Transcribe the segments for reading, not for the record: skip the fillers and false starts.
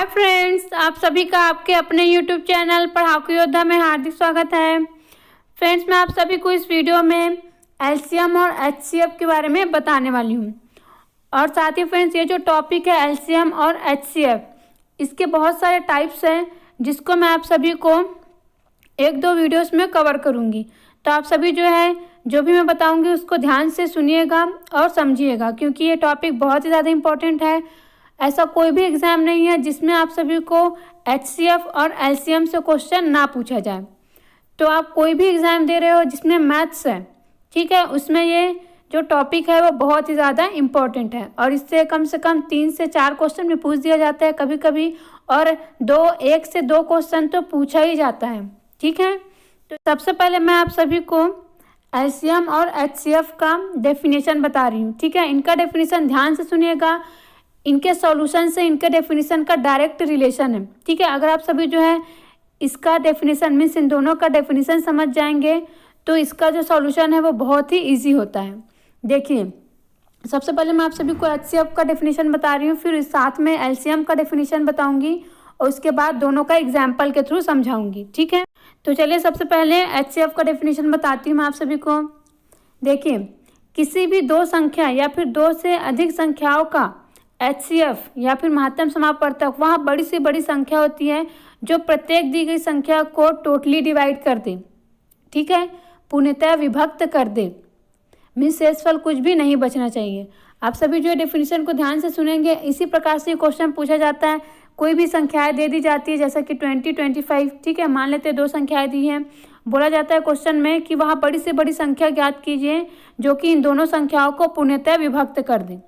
Hi friends, आप सभी का आपके अपने यूट्यूब चैनल पढ़ाकू योद्धा में हार्दिक स्वागत है। फ्रेंड्स, मैं आप सभी को इस वीडियो में एलसीएम और एचसीएफ के बारे में बताने वाली हूँ। और साथ ही फ्रेंड्स, ये जो टॉपिक है एलसीएम और एचसीएफ, इसके बहुत सारे टाइप्स हैं जिसको मैं आप सभी को एक दो वीडियोस में कवर करूँगी। तो आप सभी जो भी मैं बताऊँगी उसको ध्यान से सुनिएगा और समझिएगा, क्योंकि ये टॉपिक बहुत ही ज़्यादा इम्पोर्टेंट है। ऐसा कोई भी एग्ज़ाम नहीं है जिसमें आप सभी को एचसीएफ और एलसीएम से क्वेश्चन ना पूछा जाए। तो आप कोई भी एग्ज़ाम दे रहे हो जिसमें मैथ्स है, ठीक है, उसमें ये जो टॉपिक है वो बहुत ही ज़्यादा इम्पोर्टेंट है। और इससे कम 3 से 4 क्वेश्चन भी पूछ दिया जाता है कभी कभी, और 1 से 2 क्वेश्चन तो पूछा ही जाता है, ठीक है। तो सबसे पहले मैं आप सभी को एलसीएम और एचसीएफ का डेफिनेशन बता रही हूँ, ठीक है। इनका डेफिनेशन ध्यान से सुनिएगा, इनके सॉल्यूशन से इनके डेफिनेशन का डायरेक्ट रिलेशन है, ठीक है। अगर आप सभी इसका डेफिनेशन मीन्स इन दोनों का डेफिनेशन समझ जाएंगे तो इसका जो सॉल्यूशन है वो बहुत ही इजी होता है। देखिए, सबसे पहले मैं आप सभी को एचसीएफ का डेफिनेशन बता रही हूँ, फिर साथ में एलसीएम का डेफिनेशन बताऊंगी और उसके बाद दोनों का एग्जाम्पल के थ्रू समझाऊंगी, ठीक है। तो चलिए सबसे पहले एचसीएफ का डेफिनेशन बताती हूँ मैं आप सभी को। देखिए, किसी भी 2 संख्या या फिर 2 से अधिक संख्याओं का एचसीएफ या फिर महत्तम समापवर्तक वहाँ बड़ी से बड़ी संख्या होती है जो प्रत्येक दी गई संख्या को टोटली डिवाइड कर दे, ठीक है, पूर्णतः विभक्त कर दे, मीन्स शेषफल कुछ भी नहीं बचना चाहिए। आप सभी जो डेफिनेशन को ध्यान से सुनेंगे, इसी प्रकार से क्वेश्चन पूछा जाता है। कोई भी संख्याएं दे दी जाती है जैसा कि 20, 25, ठीक है, मान लेते हैं 2 संख्याएं दी हैं। बोला जाता है क्वेश्चन में कि वहाँ बड़ी से बड़ी संख्या ज्ञात कीजिए जो कि इन दोनों संख्याओं को पूर्णतः विभक्त कर दे,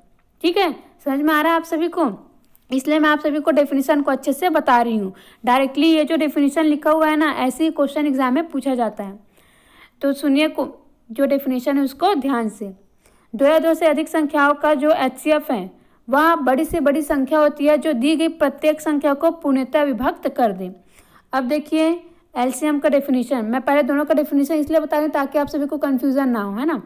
ठीक है। समझ में आ रहा है आप सभी को? इसलिए मैं आप सभी को डेफिनेशन को अच्छे से बता रही हूँ। डायरेक्टली ये जो डेफिनेशन लिखा हुआ है ना, ऐसे ही क्वेश्चन एग्जाम में पूछा जाता है। तो सुनिए जो डेफिनेशन है उसको ध्यान से। 2 या 2 से अधिक संख्याओं का जो एचसीएफ है वह बड़ी से बड़ी संख्या होती है जो दी गई प्रत्येक संख्या को पूर्णतः विभक्त कर दे। अब देखिए एलसीएम का डेफिनेशन, मैं पहले दोनों का डेफिनेशन इसलिए बता रही हूँ ताकि आप सभी को कन्फ्यूज़न ना हो, है ना।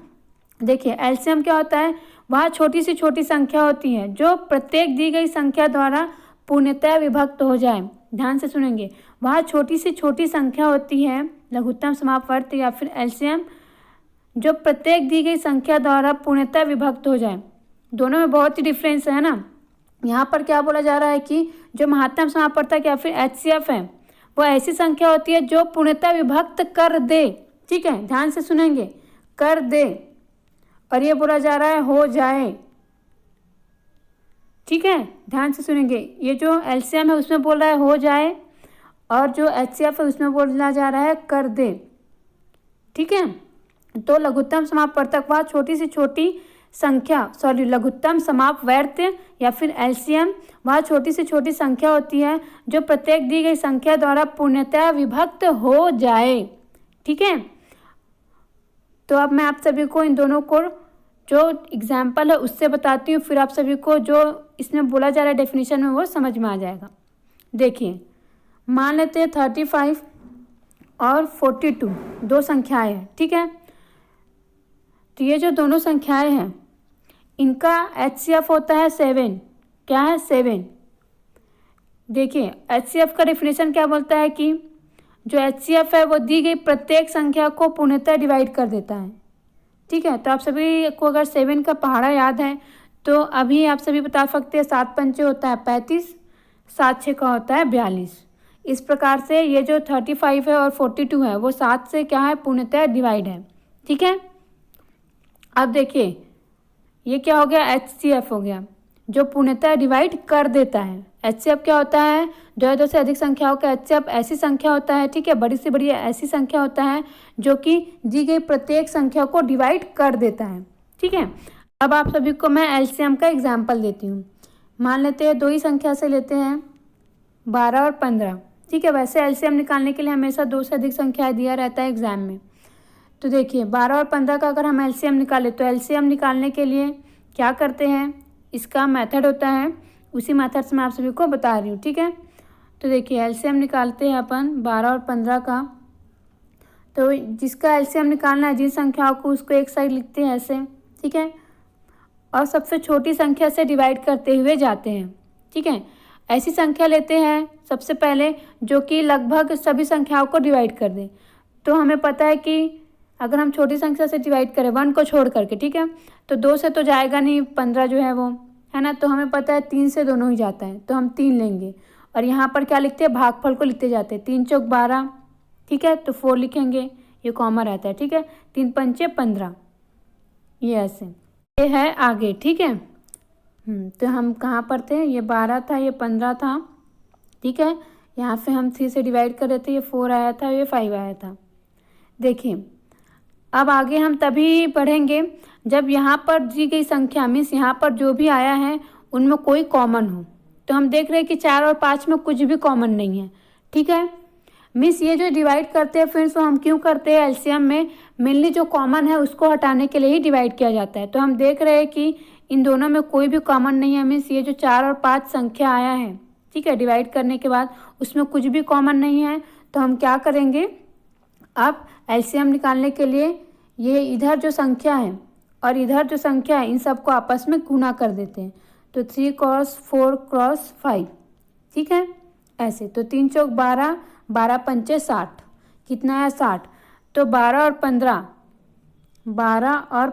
देखिए, एलसीएम क्या होता है, वह छोटी से छोटी संख्या होती है जो प्रत्येक दी गई संख्या द्वारा पूर्णतः विभक्त हो जाए। ध्यान से सुनेंगे, वह छोटी से छोटी संख्या होती है लघुत्तम समापवर्त या फिर एलसीएम जो प्रत्येक दी गई संख्या द्वारा पूर्णतः विभक्त हो जाए। दोनों में बहुत ही डिफरेंस है ना। यहाँ पर क्या बोला जा रहा है कि जो महत्तम समापवर्तक या फिर एचसीएफ है वो ऐसी संख्या होती है जो पूर्णतः विभक्त कर दे, ठीक है, ध्यान से सुनेंगे, कर दे। और ये बोला जा रहा है हो जाए, ठीक है, ध्यान से सुनेंगे। ये जो एलसीएम है उसमें बोल रहा है हो जाए और जो एचसीएफ है उसमें बोला जा रहा है कर दे, ठीक है। तो लघुत्तम समापवर्तक वह छोटी से छोटी संख्या, लघुत्तम समापवर्त या फिर एलसीएम वह छोटी से छोटी संख्या होती है जो प्रत्येक दी गई संख्या द्वारा पूर्णतः विभक्त हो जाए, ठीक है। तो अब मैं आप सभी को इन दोनों को जो एग्जाम्पल है उससे बताती हूँ, फिर आप सभी को जो इसमें बोला जा रहा है डेफिनेशन में वो समझ में आ जाएगा। देखिए, मान लेते हैं 35 और 42 2 संख्याएं हैं, ठीक है। तो ये जो दोनों संख्याएं हैं इनका एचसीएफ होता है 7, क्या है 7। देखिए, एचसीएफ का डेफिनेशन क्या बोलता है कि जो एचसीएफ है वो दी गई प्रत्येक संख्या को पूर्णतः डिवाइड कर देता है, ठीक है। तो आप सभी को अगर 7 का पहाड़ा याद है तो अभी आप सभी बता सकते हैं 7 पंचे होता है 35, 7 6 का होता है 42। इस प्रकार से ये जो 35 है और 42 है वो 7 से क्या है पूर्णतः डिवाइड है, ठीक है। अब देखिए ये क्या हो गया, एचसीएफ हो गया जो पूर्णतः डिवाइड कर देता है। एचसीएफ क्या होता है, 2 या 2 से अधिक संख्याओं का एचसीएफ ऐसी संख्या होता है, ठीक है, बड़ी से बड़ी ऐसी संख्या होता है जो कि दी गई प्रत्येक संख्या को डिवाइड कर देता है, ठीक है। अब आप सभी को मैं एलसीएम का एग्जाम्पल देती हूँ। मान लेते हैं 2 ही संख्या से लेते हैं 12 और 15, ठीक है। वैसे एलसीएम निकालने के लिए हमेशा 2 से अधिक संख्या दिया रहता है एग्जाम में। तो देखिए 12 और 15 का अगर हम एलसीएम निकालें तो एलसीएम निकालने के लिए क्या करते हैं, इसका मेथड होता है, उसी मेथड से मैं आप सभी को बता रही हूँ, ठीक है। तो देखिए एलसीएम निकालते हैं अपन 12 और 15 का। तो जिसका एलसीएम निकालना है, जिन संख्याओं को, उसको एक साइड लिखते हैं ऐसे, ठीक है, और सबसे छोटी संख्या से डिवाइड करते हुए जाते हैं, ठीक है। ऐसी संख्या लेते हैं सबसे पहले जो कि लगभग सभी संख्याओं को डिवाइड कर दे। तो हमें पता है कि अगर हम छोटी संख्या से डिवाइड करें 1 को छोड़ करके, ठीक है, तो 2 से तो जाएगा नहीं, 15 जो है वो, है ना। तो हमें पता है 3 से दोनों ही जाता है, तो हम 3 लेंगे। और यहाँ पर क्या लिखते हैं, भागफल को लिखते जाते हैं। 3 चौक 12, ठीक है, तो 4 लिखेंगे, ये कॉमन रहता है, ठीक है। 3 पंचे 15, ये ऐसे, ये है आगे, ठीक है। तो हम कहाँ पर थे, ये 12 था, ये 15 था, ठीक है। यहाँ से हम 3 से डिवाइड कर रहे थे, ये 4 आया था, ये 5 आया था। देखिए अब आगे हम तभी पढ़ेंगे जब यहाँ पर दी गई संख्या मीन्स यहाँ पर जो भी आया है उनमें कोई कॉमन हो। तो हम देख रहे हैं कि 4 और 5 में कुछ भी कॉमन नहीं है, ठीक है। मीन्स ये जो डिवाइड करते हैं फ्रेंड्स, वो हम क्यों करते हैं, एलसीएम में मेनली जो कॉमन है उसको हटाने के लिए ही डिवाइड किया जाता है। तो हम देख रहे हैं कि इन दोनों में कोई भी कॉमन नहीं है। मीन्स ये जो 4 और 5 संख्या आया है, ठीक है, डिवाइड करने के बाद उसमें कुछ भी कॉमन नहीं है। तो हम क्या करेंगे, अब एलसीएम निकालने के लिए ये इधर जो संख्या है और इधर जो संख्या है इन सबको आपस में गुणा कर देते हैं। तो 3 क्रॉस 4 क्रॉस 5, ठीक है, ऐसे। तो 3 चौक 12, 12 पंचे 60, कितना है 60। तो 12 और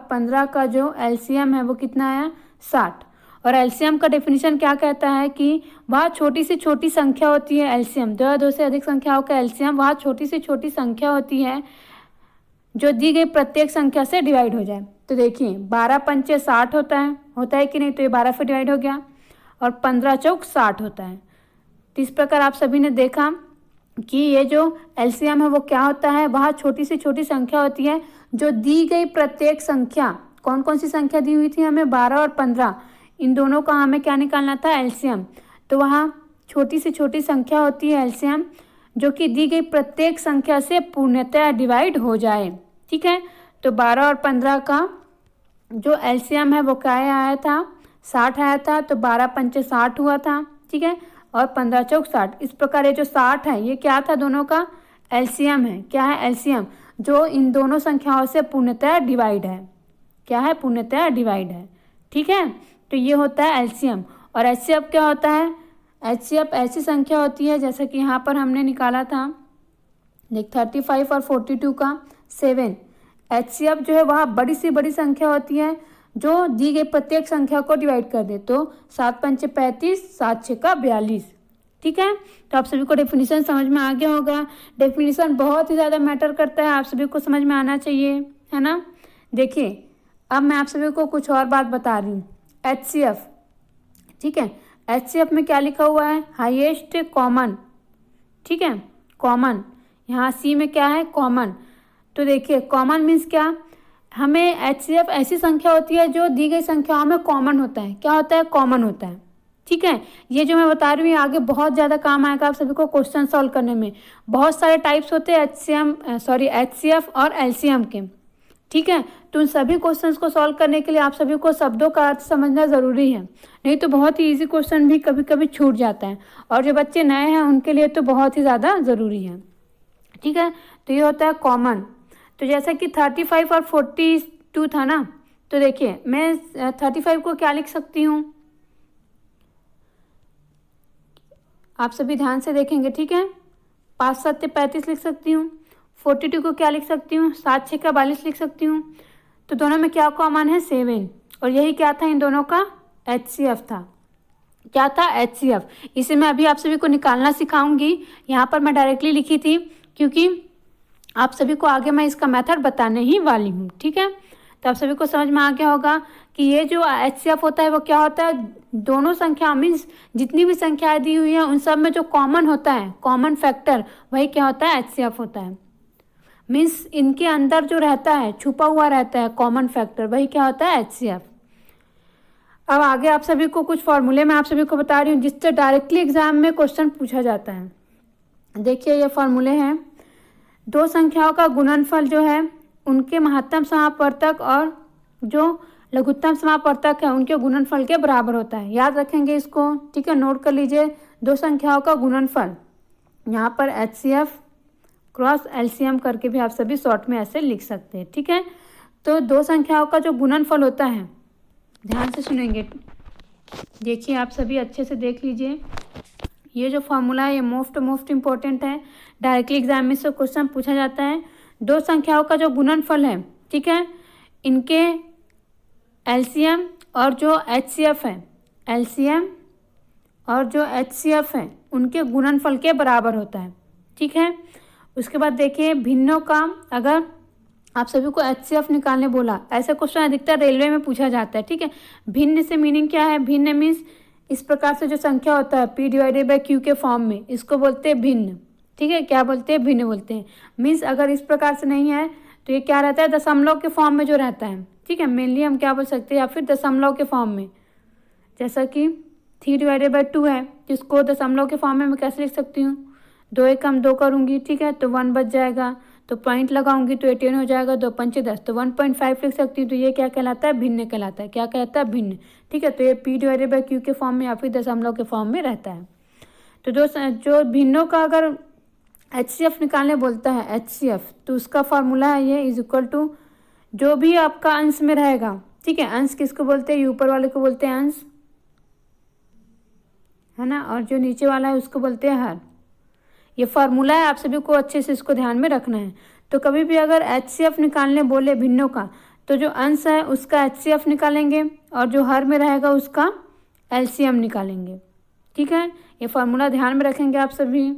15 का जो एलसीएम है वो कितना आया, 60। और एलसीएम का डेफिनेशन क्या कहता है कि वह छोटी से छोटी संख्या होती है। एलसीएम 2 या 2 से अधिक संख्याओं का एलसीएम वह छोटी से छोटी संख्या होती है जो दी गई प्रत्येक संख्या से डिवाइड हो जाए। तो देखिए 12 पंचे 60 होता है कि नहीं, तो ये 12 से डिवाइड हो गया, और 15 चौक 60 होता है। तो इस प्रकार आप सभी ने देखा कि ये जो एलसीएम है वो क्या होता है, वह छोटी से छोटी संख्या होती है जो दी गई प्रत्येक संख्या, कौन कौन सी संख्या दी हुई थी हमें, 12 और 15, इन दोनों का हमें क्या निकालना था, एलसीएम। तो वहाँ छोटी से छोटी संख्या होती है एलसीएम जो कि दी गई प्रत्येक संख्या से पूर्णतः डिवाइड हो जाए, ठीक है। तो 12 और 15 का जो एलसीएम है वो क्या आया था, 60 आया था। तो 12 पंचे 60 हुआ था, ठीक है, और 15 चौक 60। इस प्रकार ये जो 60 है ये क्या था, दोनों का एलसीएम है। क्या है, एलसीएम जो इन दोनों संख्याओं से पूर्णतः डिवाइड है। क्या है, पूर्णतः डिवाइड है, ठीक है। तो ये होता है एलसीएम। और एचसीएफ क्या होता है, एचसीएफ ऐसी संख्या होती है जैसे कि यहाँ पर हमने निकाला था, देख 35 और 42 का 7। एचसीएफ जो है वह बड़ी से बड़ी संख्या होती है जो दी गई प्रत्येक संख्या को डिवाइड कर दे। तो 7 पंचे 35, 7 छः का 42, ठीक है। तो आप सभी को डेफिनेशन समझ में आ गया होगा। डेफिनेशन बहुत ही ज़्यादा मैटर करता है, आप सभी को समझ में आना चाहिए, है ना। देखिए अब मैं आप सभी को कुछ और बात बता रही हूँ। एचसीएफ, ठीक है, एचसीएफ में क्या लिखा हुआ है, हाईएस्ट कॉमन, ठीक है, कॉमन। यहाँ सी में क्या है, कॉमन। तो देखिए कॉमन मीन्स क्या, हमें एचसीएफ ऐसी संख्या होती है जो दी गई संख्याओं में कॉमन होता है। क्या होता है, कॉमन होता है, ठीक है। ये जो मैं बता रही हूँ आगे बहुत ज़्यादा काम आएगा आप सभी को क्वेश्चन सॉल्व करने में। बहुत सारे टाइप्स होते हैं एचसीएफ और एलसीएम के, ठीक है। तो उन सभी क्वेश्चंस को सॉल्व करने के लिए आप सभी को शब्दों का अर्थ समझना ज़रूरी है, नहीं तो बहुत ही इजी क्वेश्चन भी कभी कभी छूट जाता है। और जो बच्चे नए हैं उनके लिए तो बहुत ही ज़्यादा ज़रूरी है, ठीक है। तो ये होता है कॉमन। तो जैसा कि 35 और 42 था ना, तो देखिए मैं 35 को क्या लिख सकती हूँ, आप सभी ध्यान से देखेंगे, ठीक है। 5 7 35 लिख सकती हूँ। 42 को क्या लिख सकती हूँ, 7 6 का 42 लिख सकती हूँ। तो दोनों में क्या कॉमन है, 7। और यही क्या था, इन दोनों का एचसीएफ था। क्या था, एचसीएफ। इसे मैं अभी आप सभी को निकालना सिखाऊंगी। यहाँ पर मैं डायरेक्टली लिखी थी क्योंकि आप सभी को आगे मैं इसका मेथड बताने ही वाली हूँ, ठीक है। तो आप सभी को समझ में आ गया होगा कि ये जो एचसीएफ होता है वो क्या होता है, दोनों संख्या मीन्स जितनी भी संख्याएं दी हुई हैं उन सब में जो कॉमन होता है, कॉमन फैक्टर, वही क्या होता है, एचसीएफ होता है। मीन्स इनके अंदर जो रहता है, छुपा हुआ रहता है कॉमन फैक्टर, वही क्या होता है, एचसीएफ। अब आगे आप सभी को कुछ फॉर्मूले मैं आप सभी को बता रही हूँ जिससे डायरेक्टली एग्जाम में क्वेश्चन पूछा जाता है। देखिए ये फॉर्मूले हैं, दो संख्याओं का गुणनफल जो है उनके महत्तम समापवर्तक और जो लघुत्तम समापवर्तक है उनके गुणनफल के बराबर होता है। याद रखेंगे इसको, ठीक है, नोट कर लीजिए। दो संख्याओं का गुणनफल, यहाँ पर एचसीएफ क्रॉस एलसीएम करके भी आप सभी शॉर्ट में ऐसे लिख सकते हैं, ठीक है। तो दो संख्याओं का जो गुणनफल होता है, ध्यान से सुनेंगे, देखिए आप सभी अच्छे से देख लीजिए। ये जो फार्मूला है ये मोस्ट इम्पोर्टेंट है, डायरेक्टली एग्जाम में से क्वेश्चन पूछा जाता है। दो संख्याओं का जो गुणनफल है, ठीक है, इनके एलसीएम और जो एचसीएफ है, एलसीएम और जो एचसीएफ है उनके गुणनफल के बराबर होता है, ठीक है। उसके बाद देखिए भिन्नों का, अगर आप सभी को एचसीएफ निकालने बोला, ऐसा क्वेश्चन अधिकतर रेलवे में पूछा जाता है, ठीक है। भिन्न से मीनिंग क्या है? भिन्न मीन्स इस प्रकार से जो संख्या होता है P/Q के फॉर्म में, इसको बोलते हैं भिन्न, ठीक है। क्या बोलते हैं? भिन्न बोलते हैं। मीन्स अगर इस प्रकार से नहीं है तो ये क्या रहता है? दशमलव के फॉर्म में जो रहता है, ठीक है। मेनली हम क्या बोल सकते हैं, या फिर दशमलव के फॉर्म में, जैसा कि 3/2 है, जिसको दशमलव के फॉर्म में मैं कैसे लिख सकती हूँ? 2 एक हम 2 करूँगी, ठीक है, तो 1 बच जाएगा, तो पॉइंट लगाऊंगी तो 18 हो जाएगा, 2 पंचे 10, तो 1.5 लिख सकती हूँ। तो ये क्या कहलाता है? भिन्न कहलाता है। क्या कहलाता है? भिन्न, ठीक है। तो ये P/Q के फॉर्म में या फिर दशमलव के फॉर्म में रहता है। तो जो भिन्नों का अगर HCF निकालने बोलता है, HCF, तो उसका फार्मूला है ये इज इक्वल टू जो भी आपका अंश में रहेगा, ठीक है। अंश किसको बोलते हैं? ऊपर वाले को बोलते हैं अंश, है ना, और जो नीचे वाला है उसको बोलते हैं हर। ये फार्मूला है, आप सभी को अच्छे से इसको ध्यान में रखना है। तो कभी भी अगर HCF निकालने बोले भिन्नों का, तो जो अंश है उसका HCF निकालेंगे और जो हर में रहेगा उसका LCM निकालेंगे, ठीक है। ये फार्मूला ध्यान में रखेंगे आप सभी।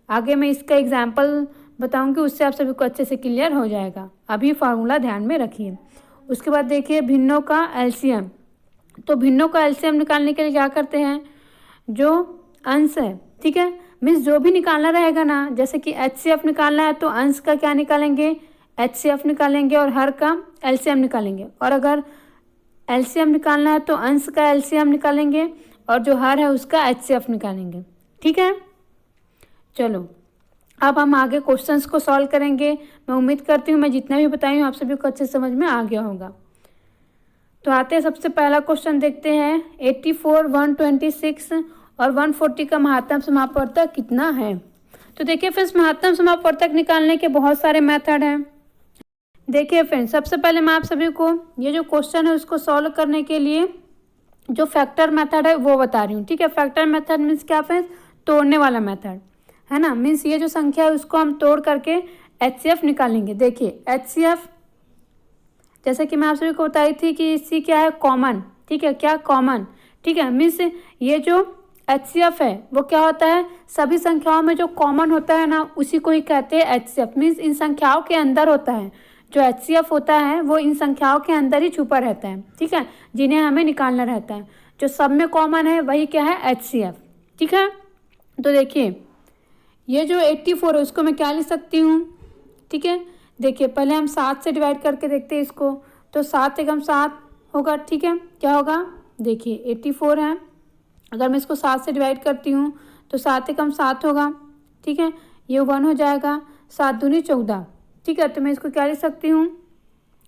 आगे मैं इसका एग्जाम्पल बताऊंगी, उससे आप सभी को अच्छे से क्लियर हो जाएगा। अभी फार्मूला ध्यान में रखिए। उसके बाद देखिए भिन्नों का LCM। तो भिन्नों का LCM निकालने के लिए क्या करते हैं? जो अंश है, ठीक है, मीन्स जो भी निकालना रहेगा ना, जैसे कि HCF निकालना है तो अंश का क्या निकालेंगे? HCF निकालेंगे और हर का LCM निकालेंगे। और अगर LCM निकालना है तो अंश का LCM निकालेंगे और जो हर है उसका HCF निकालेंगे, ठीक है। चलो अब हम आगे क्वेश्चंस को सॉल्व करेंगे। मैं उम्मीद करती हूँ मैं जितना भी बताई हूँ आप सभी को अच्छे समझ में आ गया होगा। तो आते हैं, सबसे पहला क्वेश्चन देखते हैं। 84, 126 और 140 का महत्तम समापवर्तक कितना है? तो देखिए फ्रेंड्स, महत्तम समापवर्तक निकालने के बहुत सारे मेथड हैं। देखिए फ्रेंड्स, सबसे पहले मैं आप सभी को ये जो क्वेश्चन है उसको सॉल्व करने के लिए जो फैक्टर मेथड है वो बता रही हूँ, ठीक है। फैक्टर मेथड मीन्स क्या फ्रेंड्स? तोड़ने वाला मेथड, है ना। मीन्स ये जो संख्या है उसको हम तोड़ करके HCF निकालेंगे। देखिए HCF, जैसे कि मैं आप सभी को बताई थी कि इसकी क्या है? कॉमन, ठीक है। क्या? कॉमन, ठीक है। मीन्स ये जो HCF है वो क्या होता है? सभी संख्याओं में जो कॉमन होता है ना, उसी को ही कहते हैं HCF। मीन्स इन संख्याओं के अंदर होता है। जो HCF होता है वो इन संख्याओं के अंदर ही छुपा रहता है, ठीक है, जिन्हें हमें निकालना रहता है। जो सब में कॉमन है वही क्या है? HCF, ठीक है। तो देखिए ये जो 84 है उसको मैं क्या लिख सकती हूँ, ठीक है। देखिए पहले हम 7 से डिवाइड करके देखते हैं इसको। तो 7 एकम 7 होगा, ठीक है। क्या होगा? देखिए 84 है, अगर मैं इसको 7 से डिवाइड करती हूँ तो 7 एकम 7 होगा, ठीक है। ये 1 हो जाएगा, 7 दूनी 14, ठीक है। तो मैं इसको क्या लिख सकती हूँ?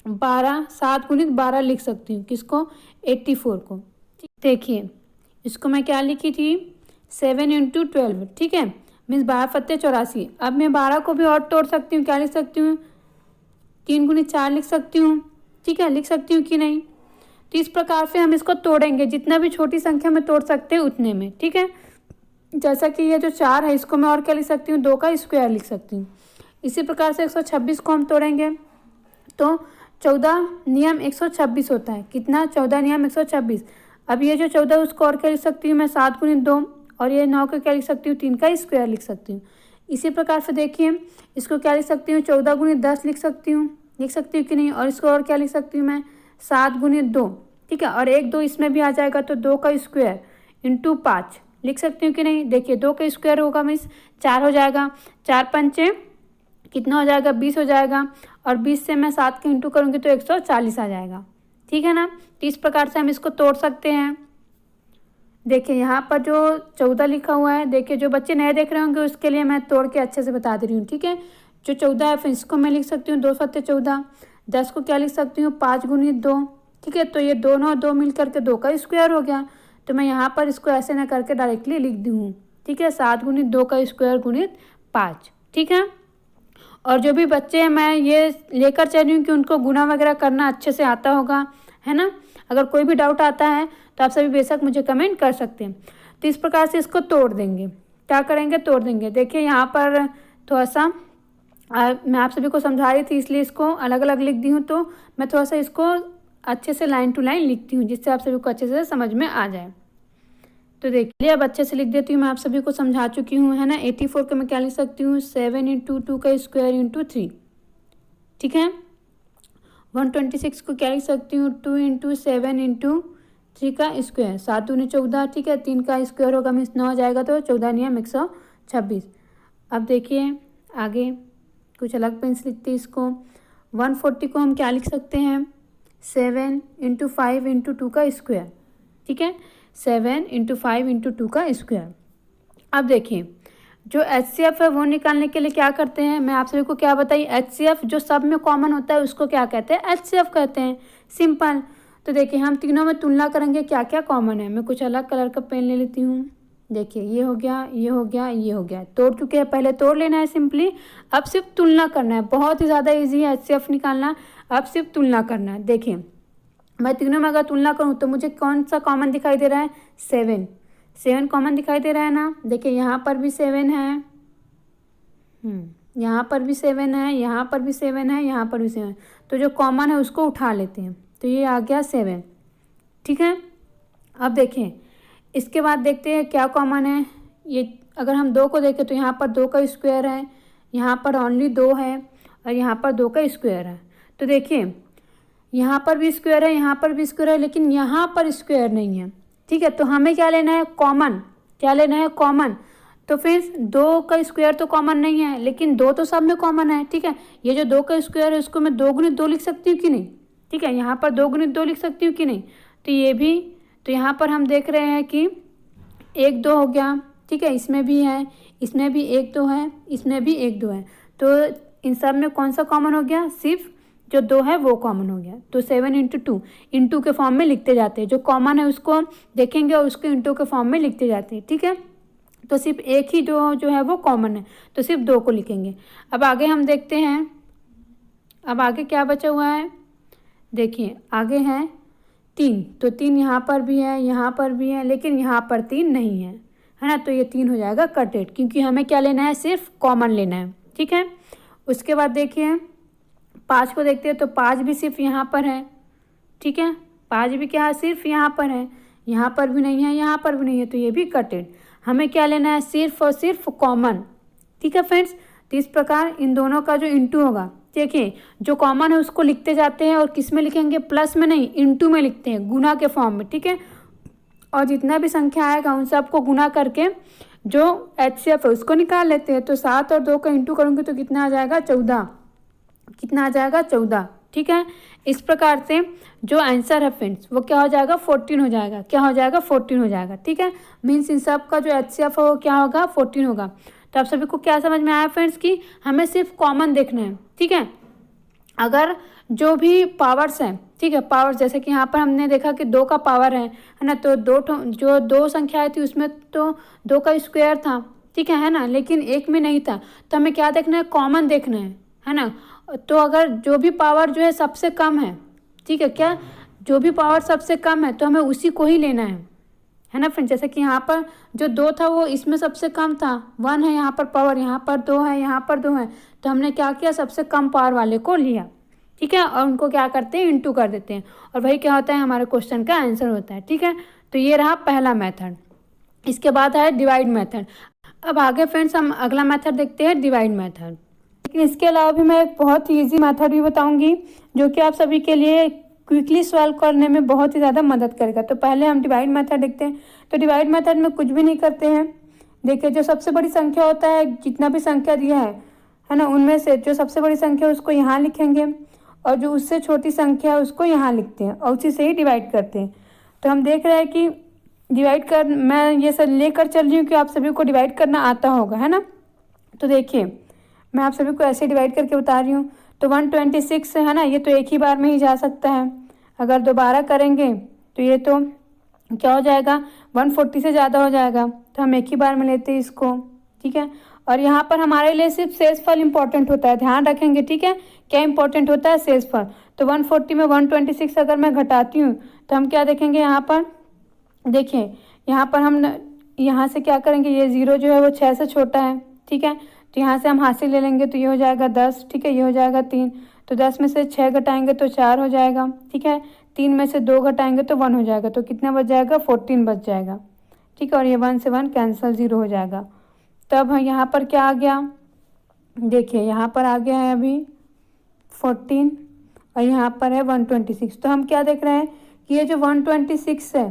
12, 7 गुणित 12 लिख सकती हूँ। किसको? 84 को। देखिए इसको मैं क्या लिखी थी? 7 × 12, ठीक है, मीन्स 12 फत्ते 84। अब मैं 12 को भी और तोड़ सकती हूँ। क्या लिख सकती हूँ? 3 गुणित 4 लिख सकती हूँ, ठीक है। लिख सकती हूँ कि नहीं? तो इस प्रकार से हम इसको तोड़ेंगे, जितना भी छोटी संख्या में तोड़ सकते हैं उतने में, ठीक है। जैसा कि ये जो 4 है इसको मैं और क्या लिख सकती हूँ? 2 का स्क्वायर लिख सकती हूँ। इसी प्रकार से 126 को हम तोड़ेंगे तो 14 नियम 126 होता है। कितना? 14 नियम 126। अब ये जो 14 उसको और क्या लिख सकती हूँ मैं? 7 गुणित 2, और ये 9 का क्या लिख सकती हूँ? 3 का स्क्वायर लिख सकती हूँ। इसी प्रकार से देखिए इसको क्या लिख सकती हूँ? 14 गुणित 10 लिख सकती हूँ कि नहीं? और इसको और क्या लिख सकती हूँ मैं? 7 गुणित 2, ठीक है। और 1 2 इसमें भी आ जाएगा तो 2 का स्क्वायर इंटू 5 लिख सकती हूँ कि नहीं? देखिए 2 का स्क्वायर होगा मीन्स 4 हो जाएगा, 4 पंचे कितना हो जाएगा? 20 हो जाएगा, और 20 से मैं 7 के इंटू करूँगी तो 140 आ जाएगा, ठीक है ना। तो इस प्रकार से हम इसको तोड़ सकते हैं। देखिए यहाँ पर जो 14 लिखा हुआ है, देखिए जो बच्चे नए देख रहे होंगे उसके लिए मैं तोड़ के अच्छे से बता दे रही हूँ, ठीक है। जो 14 है फिर इसको मैं लिख सकती हूँ 2 सत्ते 14। 10 को क्या लिख सकती हूँ? 5 गुणित 2, ठीक है। तो ये दोनों 2 मिल करके 2 का स्क्वायर हो गया। तो मैं यहाँ पर इसको ऐसे ना करके डायरेक्टली लिख दूँ, ठीक है। 7 गुणित 2 का स्क्वायर गुणित 5, ठीक है। और जो भी बच्चे हैं मैं ये लेकर चल रही हूँ कि उनको गुणा वगैरह करना अच्छे से आता होगा, है ना। अगर कोई भी डाउट आता है तो आप सभी बेशक मुझे कमेंट कर सकते हैं। तो इस प्रकार से इसको तोड़ देंगे, क्या करेंगे, तोड़ देंगे। देखिए यहाँ पर थोड़ा सा मैं आप सभी को समझा रही थी इसलिए इसको अलग अलग लिख दी हूँ, तो मैं थोड़ा सा इसको अच्छे से लाइन टू लाइन लिखती हूँ जिससे आप सभी को अच्छे से समझ में आ जाए। तो देखिए अब अच्छे से लिख देती हूँ, मैं आप सभी को समझा चुकी हूँ, है ना। 84 को मैं क्या लिख सकती हूँ, 7 × 2 का स्क्वायर इंटू 3, ठीक है। 126 को क्या लिख सकती हूँ, 2 × 7 × 3 का स्क्वायर, 7 दूनी 14, ठीक है। 3 का स्क्वायर होगा मीन्स 9 हो जाएगा, तो 14 नियम 126। अब देखिए आगे कुछ अलग पेन से लिखते हैं इसको। 140 को हम क्या लिख सकते हैं, 7 × 5 × 2 का स्क्वायर, ठीक है। 7 × 5 × 2 का स्क्वायर। अब देखिए जो HCF है वो निकालने के लिए क्या करते हैं, मैं आप सभी को क्या बताइए, HCF जो सब में कॉमन होता है उसको क्या कहते हैं, HCF कहते हैं, सिंपल। तो देखिए हम तीनों में तुलना करेंगे क्या क्या कॉमन है। मैं कुछ अलग कलर का पेन ले लेती हूँ। देखिए ये हो गया, ये हो गया, ये हो गया, तोड़ चुके हैं, पहले तोड़ लेना है सिंपली। अब सिर्फ तुलना करना है, बहुत ही ज़्यादा ईजी है HCF निकालना। अब सिर्फ तुलना करना है। देखिए मैं तीनों में अगर तुलना करूँ तो मुझे कौन सा कॉमन दिखाई दे रहा है, 7 कॉमन दिखाई दे रहा है ना। देखिए यहाँ पर भी 7 है, यहाँ पर भी 7 है, यहाँ पर भी 7 है, यहाँ पर भी 7। तो जो कॉमन है उसको उठा लेते हैं, तो ये आ गया 7, ठीक है। अब देखें इसके बाद देखते हैं क्या कॉमन है। ये अगर हम 2 को देखें तो यहाँ पर 2 का स्क्वायर है, यहाँ पर ओनली 2 है, और यहाँ पर 2 का स्क्वायर है। तो देखिए यहाँ पर भी स्क्वायर है, यहाँ पर भी स्क्वायर है, लेकिन यहाँ पर स्क्वायर नहीं है, ठीक है। तो हमें क्या लेना है, कॉमन। क्या लेना है, कॉमन। तो फिर 2 का स्क्वायर तो कॉमन नहीं है, लेकिन 2 तो सब में कॉमन है, ठीक है। ये जो 2 का स्क्वायर है उसको मैं 2 × 2 लिख सकती हूँ कि नहीं, ठीक है। यहाँ पर 2 × 2 लिख सकती हूँ कि नहीं। तो ये भी, तो यहाँ पर हम देख रहे हैं कि 1 2 हो गया, ठीक है। इसमें भी है, इसमें भी 1 2 है, इसमें भी 1 2 है। तो इन सब में कौन सा कॉमन हो गया, सिर्फ जो 2 है वो कॉमन हो गया। तो 7 × 2 इंटू के फॉर्म में लिखते जाते हैं, जो कॉमन है उसको देखेंगे और उसको इंटू के फॉर्म में लिखते जाते हैं, ठीक है। तो सिर्फ एक ही जो है वो कॉमन है, तो सिर्फ 2 को लिखेंगे। अब आगे हम देखते हैं, अब आगे क्या बचा हुआ है। देखिए आगे है 3, तो 3 यहाँ पर भी है, यहाँ पर भी है, लेकिन यहाँ पर 3 नहीं है, है ना। तो ये 3 हो जाएगा कटेड, क्योंकि हमें क्या लेना है, सिर्फ कॉमन लेना है, ठीक है। उसके बाद देखिए 5 को देखते हैं, तो 5 भी सिर्फ यहाँ पर है, ठीक है। 5 भी क्या है, सिर्फ यहाँ पर है, यहाँ पर भी नहीं है, यहाँ पर भी नहीं है, तो ये भी कटेड। हमें क्या लेना है, सिर्फ और सिर्फ कॉमन, ठीक है फ्रेंड्स। तो इस प्रकार इन दोनों का जो इंटू होगा, देखिए जो कॉमन है उसको लिखते जाते हैं, और किस में लिखेंगे, प्लस में नहीं, इंटू में लिखते हैं, गुना के फॉर्म में, ठीक है। और जितना भी संख्या आएगा उन सबको गुना करके जो HCF है उसको निकाल लेते हैं। तो 7 और 2 का इंटू करूँगी तो कितना आ जाएगा, 14। कितना आ जाएगा, 14, ठीक है। इस प्रकार से जो आंसर है फ्रेंड्स वो क्या हो जाएगा, 14 हो जाएगा। क्या हो जाएगा, 14 हो जाएगा, ठीक है। मीन्स इन सब का जो HCF है वो क्या होगा, 14 होगा। तो आप सभी को क्या समझ में आया फ्रेंड्स कि हमें सिर्फ कॉमन देखना है, ठीक है। अगर जो भी पावर्स हैं, ठीक है, पावर्स जैसे कि यहाँ पर हमने देखा कि 2 का पावर है ना। तो जो 2 संख्याएं थी उसमें तो 2 का स्क्वायर था, ठीक है ना, लेकिन एक में नहीं था। तो हमें क्या देखना है, कॉमन देखना है ना। तो अगर जो भी पावर जो है सबसे कम है, ठीक है, क्या जो भी पावर सबसे कम है तो हमें उसी को ही लेना है ना फ्रेंड। जैसे कि यहाँ पर जो 2 था वो इसमें सबसे कम था, 1 है यहाँ पर पावर, यहाँ पर 2 है, यहाँ पर 2 है, तो हमने क्या किया, सबसे कम पावर वाले को लिया, ठीक है। और उनको क्या करते हैं, इंटू कर देते हैं, और वही क्या होता है, हमारे क्वेश्चन का आंसर होता है, ठीक है। तो ये रहा पहला मेथड। इसके बाद है डिवाइड मेथड। अब आगे फ्रेंड्स हम अगला मेथड देखते हैं, डिवाइड मेथड। लेकिन इसके अलावा भी मैं एक बहुत ही ईजी मेथड भी बताऊंगी जो कि आप सभी के लिए क्विकली सॉल्व करने में बहुत ही ज़्यादा मदद करेगा। तो पहले हम डिवाइड मेथड देखते हैं। तो डिवाइड मेथड में कुछ भी नहीं करते हैं। देखिए जो सबसे बड़ी संख्या होता है, जितना भी संख्या दिया है ना, उनमें से जो सबसे बड़ी संख्या है उसको यहाँ लिखेंगे, और जो उससे छोटी संख्या है उसको यहाँ लिखते हैं, और उसी से ही डिवाइड करते हैं। तो हम देख रहे हैं कि डिवाइड कर, मैं ये सब लेकर चल रही हूँ कि आप सभी को डिवाइड करना आता होगा, है ना। तो देखिए मैं आप सभी को ऐसे डिवाइड करके बता रही हूँ। तो 126 है ना, ये तो एक ही बार में ही जा सकता है। अगर दोबारा करेंगे तो ये तो क्या हो जाएगा, 140 से ज़्यादा हो जाएगा, तो हम एक ही बार में लेते हैं इसको, ठीक है। और यहाँ पर हमारे लिए सिर्फ शेषफल इंपॉर्टेंट होता है, ध्यान रखेंगे, ठीक है। क्या इंपॉर्टेंट होता है, शेषफल। तो 140 में 126 अगर मैं घटाती हूँ तो हम क्या देखेंगे, यहाँ पर देखिए, यहाँ पर हम यहाँ से क्या करेंगे, ये 0 जो है वो 6 से छोटा है, ठीक है। तो यहाँ से हम हासिल ले लेंगे तो ये हो जाएगा 10, ठीक है, ये हो जाएगा 3। तो 10 में से 6 घटाएंगे तो 4 हो जाएगा, ठीक है। 3 में से 2 घटाएंगे तो 1 हो जाएगा, तो कितना बच जाएगा, 14 बच जाएगा, ठीक है। और ये 1 से 1 कैंसिल, 0 हो जाएगा। तब यहाँ पर क्या आ गया, देखिए यहाँ पर आ गया है अभी 14 और यहाँ पर है 126। तो हम क्या देख रहे हैं कि ये जो 126 है,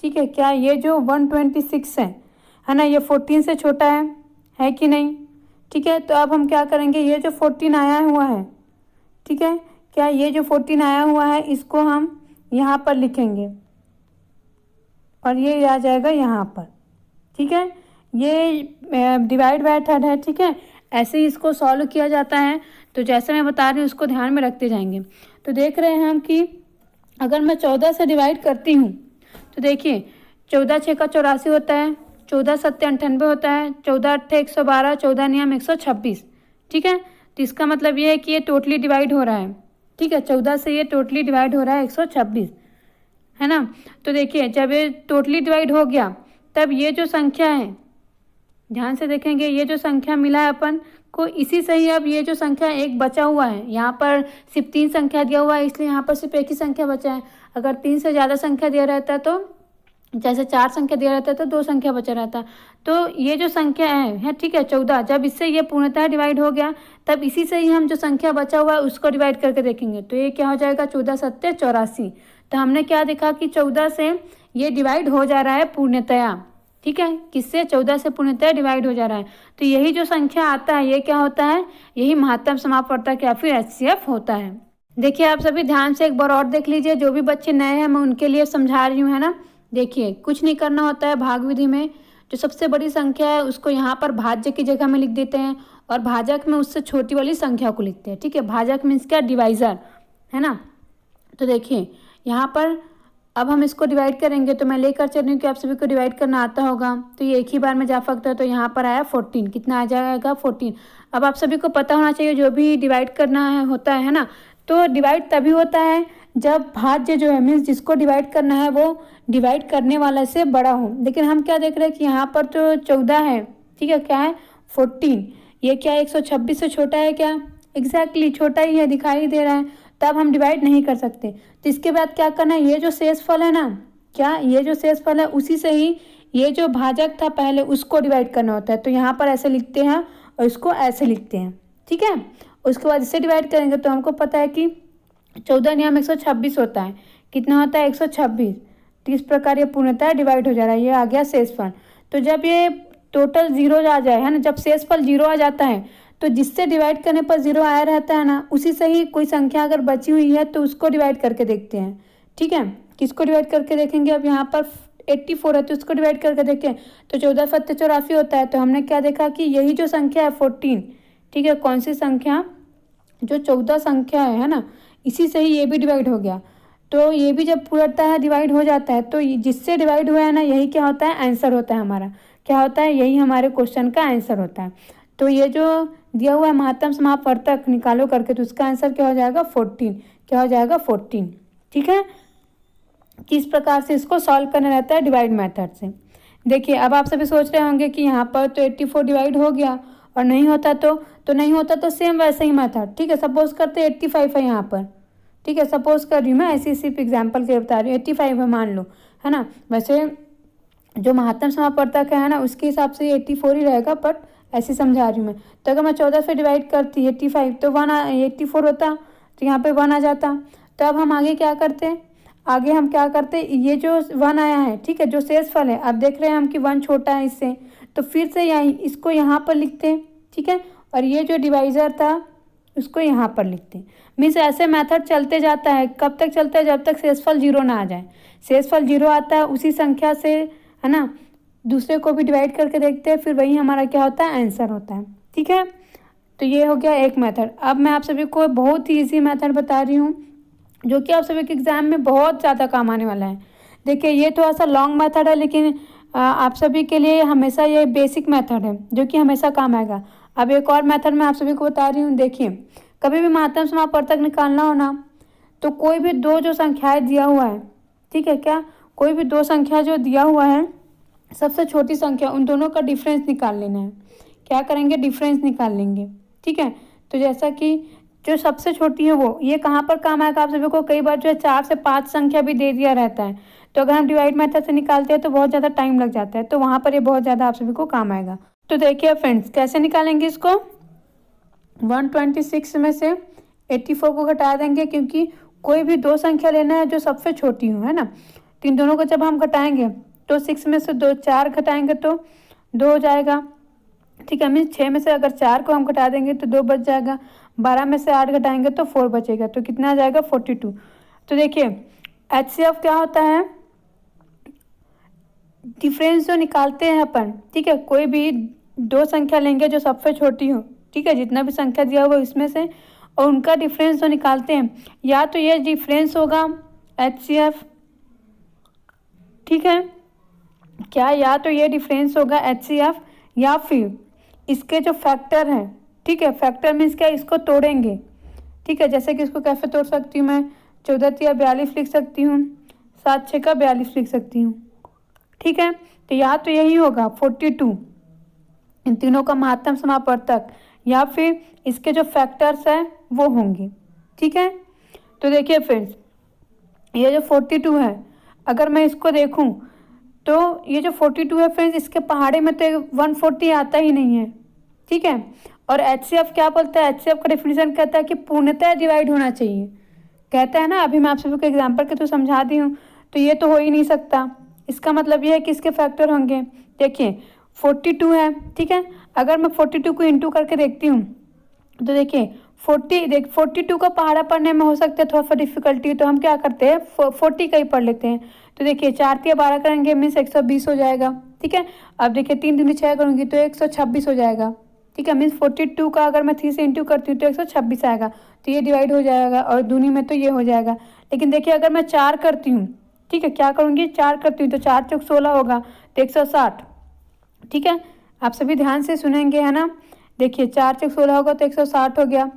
ठीक है, क्या ये जो 126 है ना, ये 14 से छोटा है कि नहीं, ठीक है। तो अब हम क्या करेंगे, ये जो 14 आया हुआ है, ठीक है, क्या ये जो 14 आया हुआ है इसको हम यहाँ पर लिखेंगे और ये आ जाएगा यहाँ पर, ठीक है। ये डिवाइड मेथड है, ठीक है। ऐसे ही इसको सॉल्व किया जाता है। तो जैसे मैं बता रही हूँ उसको ध्यान में रखते जाएंगे। तो देख रहे हैं हम कि अगर मैं 14 से डिवाइड करती हूँ तो देखिए 14 6 का 84 होता है, 14 7 98 होता है, 14 8 112, 14 नियम 126, ठीक है। तो इसका मतलब ये है कि ये टोटली डिवाइड हो रहा है, ठीक है। 14 से ये टोटली डिवाइड हो रहा है 126, है ना। तो देखिए जब ये टोटली डिवाइड हो गया तब ये जो संख्या है, ध्यान से देखेंगे, ये जो संख्या मिला है अपन को, इसी से ही अब ये जो संख्या एक बचा हुआ है, यहाँ पर सिर्फ 3 संख्या दिया हुआ है इसलिए यहाँ पर सिर्फ एक ही संख्या बचा है। अगर 3 से ज़्यादा संख्या दिया रहता तो, जैसे 4 संख्या दिया रहता तो 2 संख्या बचा रहता। तो ये जो संख्या है ठीक है 14, जब इससे ये पूर्णतः डिवाइड हो गया तब इसी से ही हम जो संख्या बचा हुआ है उसको डिवाइड करके देखेंगे। तो ये क्या हो जाएगा, 14 7 84। तो हमने क्या देखा कि 14 से ये डिवाइड हो जा रहा है पूर्णतया, ठीक है, किससे, 14 से पूर्णतः डिवाइड हो जा रहा है। तो यही जो संख्या आता है ये क्या होता है, यही महत्तम समापवर्तक या फिर HCF होता है। देखिए आप सभी ध्यान से एक बार और देख लीजिए, जो भी बच्चे नए हैं मैं उनके लिए समझा रही हूँ, है ना। देखिए कुछ नहीं करना होता है, भाग विधि में जो सबसे बड़ी संख्या है उसको यहाँ पर भाज्य की जगह में लिख देते हैं और भाजक में उससे छोटी वाली संख्या को लिखते हैं, ठीक है। भाजक मीन्स क्या, डिवाइजर, है ना। तो देखिए यहाँ पर अब हम इसको डिवाइड करेंगे, तो मैं लेकर चल रही हूँ कि आप सभी को डिवाइड करना आता होगा। तो ये एक ही बार में जा सकता है, तो यहाँ पर आया 14, कितना आ जाएगा 14। अब आप सभी को पता होना चाहिए जो भी डिवाइड करना है होता है ना, तो डिवाइड तभी होता है जब भाज्य जो है मीन्स जिसको डिवाइड करना है वो डिवाइड करने वाला से बड़ा हो। लेकिन हम क्या देख रहे हैं कि यहाँ पर तो 14 है, ठीक है, क्या है 14, ये क्या 126 से छोटा है क्या, एग्जैक्टली छोटा ही है, दिखाई दे रहा है, तब हम डिवाइड नहीं कर सकते। तो इसके बाद क्या करना है, ये जो शेषफल है ना, क्या ये जो शेषफल है उसी से ही ये जो भाजक था पहले उसको डिवाइड करना होता है। तो यहाँ पर ऐसे लिखते हैं और इसको ऐसे लिखते हैं, ठीक है। उसके बाद इससे डिवाइड करेंगे तो हमको पता है कि 14 नियम 126 होता है, कितना होता है 126। तो इस प्रकार ये पूर्णतः डिवाइड हो जा रहा है, ये आ गया शेषफल। तो जब ये टोटल 0 आ जाए, है ना, जब शेषफल 0 आ जाता है तो जिससे डिवाइड करने पर 0 आया रहता है ना, उसी से ही कोई संख्या अगर बची हुई है तो उसको डिवाइड करके देखते हैं, ठीक है। किसको डिवाइड करके देखेंगे, अब यहाँ पर 84 है तो उसको डिवाइड करके देखें तो 14 7 84 होता है। तो हमने क्या देखा कि यही जो संख्या है 14, ठीक है, कौन सी संख्या, जो 14 संख्या है ना, इसी से ही ये भी डिवाइड हो गया। तो ये भी जब पूर्णतः डिवाइड हो जाता है तो जिससे डिवाइड हुआ है ना, यही क्या होता है, आंसर होता है हमारा, क्या होता है, यही हमारे क्वेश्चन का आंसर होता है। तो ये जो दिया हुआ है महत्तम समापवर्तक निकालो करके, तो उसका आंसर क्या हो जाएगा 14, क्या हो जाएगा 14, ठीक है। किस प्रकार से इसको सॉल्व करना रहता है, डिवाइड मेथड से। देखिए अब आप सभी सोच रहे होंगे कि यहाँ पर तो 84 डिवाइड हो गया और नहीं होता तो नहीं होता तो सेम वैसे ही मेथड, ठीक है। सपोज करते 85 है यहाँ पर, ठीक है, सपोज कर रही हूँ मैं, ऐसी सिर्फ एग्जाम्पल के बता रही हूँ, 85 है मान लो, है ना। वैसे जो महत्तम समापवर्तक है ना उसके हिसाब से 84 ही रहेगा, बट ऐसे समझा रही हूँ मैं। तो अगर मैं 14 से डिवाइड करती 85 तो 84 होता, तो यहाँ पे 1 आ जाता। तो अब हम आगे क्या करते, आगे हम क्या करते, ये जो 1 आया है, ठीक है, जो शेषफल है, अब देख रहे हैं हम कि 1 छोटा है इससे, तो फिर से इसको यहाँ पर लिखते, ठीक है, और ये जो डिवाइजर था उसको यहाँ पर लिखते। मीन्स ऐसे मेथड चलते जाता है, कब तक चलता है, जब तक शेषफल 0 ना आ जाए। शेषफल 0 आता है उसी संख्या से, है ना, दूसरे को भी डिवाइड करके देखते हैं, फिर वही हमारा क्या होता है, आंसर होता है, ठीक है। तो ये हो गया एक मेथड। अब मैं आप सभी को बहुत ही ईजी मेथड बता रही हूँ जो कि आप सभी के एग्जाम में बहुत ज़्यादा काम आने वाला है। देखिए ये थोड़ा सा लॉन्ग मेथड है, लेकिन आप सभी के लिए हमेशा ये बेसिक मेथड है जो कि हमेशा काम आएगा। अब एक और मेथड मैं आप सभी को बता रही हूँ। देखिए कभी भी महत्तम समापवर्तक निकालना हो ना, तो कोई भी 2 जो संख्याएँ दिया हुआ है, ठीक है, क्या कोई भी 2 संख्या जो दिया हुआ है सबसे छोटी संख्या उन दोनों का डिफरेंस निकाल लेना है। क्या करेंगे, डिफरेंस निकाल लेंगे। ठीक है, तो जैसा कि जो सबसे छोटी है वो, ये कहाँ पर काम आएगा आप सभी को, कई बार जो है 4 से 5 संख्या भी दे दिया रहता है, तो अगर हम डिवाइड मेथड से निकालते हैं तो बहुत ज़्यादा टाइम लग जाता है, तो वहाँ पर ये बहुत ज़्यादा आप सभी को काम आएगा। तो देखिए फ्रेंड्स, कैसे निकालेंगे इसको। 126 में से 84 को घटा देंगे, क्योंकि कोई भी दो संख्या लेना है जो सबसे छोटी हो, है ना। तो इन दोनों को जब हम घटाएंगे तो 6 में से 4 घटाएंगे तो 2 हो जाएगा। ठीक है, मीन 6 में से अगर 4 को हम घटा देंगे तो 2 बच जाएगा। 12 में से 8 घटाएंगे तो 4 बचेगा, तो कितना आ जाएगा 42। तो देखिए HCF क्या होता है, डिफरेंस जो निकालते हैं अपन। ठीक है, कोई भी दो संख्या लेंगे जो सबसे छोटी हो, ठीक है, जितना भी संख्या दिया हुआ इसमें से, और उनका डिफरेंस जो निकालते हैं, या तो ये डिफरेंस होगा HCF, ठीक है क्या, या तो ये डिफरेंस होगा HCF, या फिर इसके जो फैक्टर हैं, ठीक है, फैक्टर मीन्स क्या, इसको तोड़ेंगे। ठीक है, जैसे कि इसको कैसे तोड़ सकती हूँ मैं, 14 या 42 लिख सकती हूँ, 7 6 का 42 लिख सकती हूँ। ठीक है, तो या तो यही होगा 42, इन तीनों का महत्तम समापवर्तक, या फिर इसके जो फैक्टर्स हैं वो होंगे। ठीक है, तो देखिए फ्रेंड्स, ये जो 42 है, अगर मैं इसको देखूं तो ये जो 42 है फ्रेंड्स, इसके पहाड़े में तो 140 आता ही नहीं है। ठीक है, और HCF क्या बोलता है, HCF का डेफिनेशन कहता है कि पूर्णतः डिवाइड होना चाहिए। कहता है ना, अभी मैं आप सभी को एग्जाम्पल के थ्रू समझा दी हूँ, तो ये तो हो ही नहीं सकता। इसका मतलब ये है कि इसके फैक्टर होंगे। देखिए 42 है, ठीक है, अगर मैं 42 को इंटू करके देखती हूँ तो देखिए 42 का पहाड़ा पढ़ने में हो सकता है थोड़ा सा डिफिकल्टी, तो हम क्या करते हैं 40 का ही पढ़ लेते हैं। तो देखिए 4 3 12 करेंगे मीन्स 120 हो जाएगा। ठीक है, अब देखिए 3 दूनी 6 करूँगी तो 126 हो जाएगा। ठीक है, मीन्स 42 का अगर मैं 3 से इंटू करती हूँ तो 126 आएगा, तो ये डिवाइड हो जाएगा, और दूनी में तो ये हो जाएगा। लेकिन देखिए अगर मैं 4 करती हूँ, ठीक है, क्या करूँगी, 4 करती हूँ तो 4 चौक 16 होगा, तो 160। ठीक है, आप सभी ध्यान से सुनेंगे, है ना। देखिए 4 चौक 16 होगा तो 160 हो गया।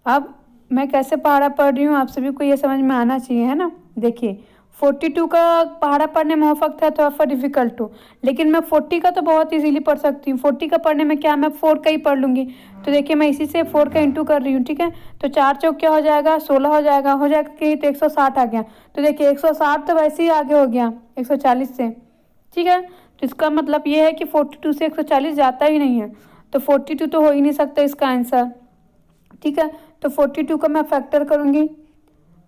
अब मैं कैसे पहाड़ा पढ़ रही हूँ आप सभी को ये समझ में आना चाहिए, है ना। देखिए 42 का पहाड़ा पढ़ने में हो सकता है थोड़ा सा डिफिकल्ट हो, लेकिन मैं 40 का तो बहुत इजीली पढ़ सकती हूँ। 40 का पढ़ने में क्या, मैं 4 का ही पढ़ लूँगी। तो देखिए मैं इसी से 4 का इंटू कर रही हूँ। ठीक है, तो 4 चौक क्या हो जाएगा 16 हो जाएगा कि तो 160 आ गया। तो देखिए 160 तो वैसे ही आगे हो गया 140 से। ठीक है, तो इसका मतलब ये है कि 42 से 140 जाता ही नहीं है, तो 42 तो हो ही नहीं सकता इसका आंसर। ठीक है, तो 42 का मैं फैक्टर करूँगी,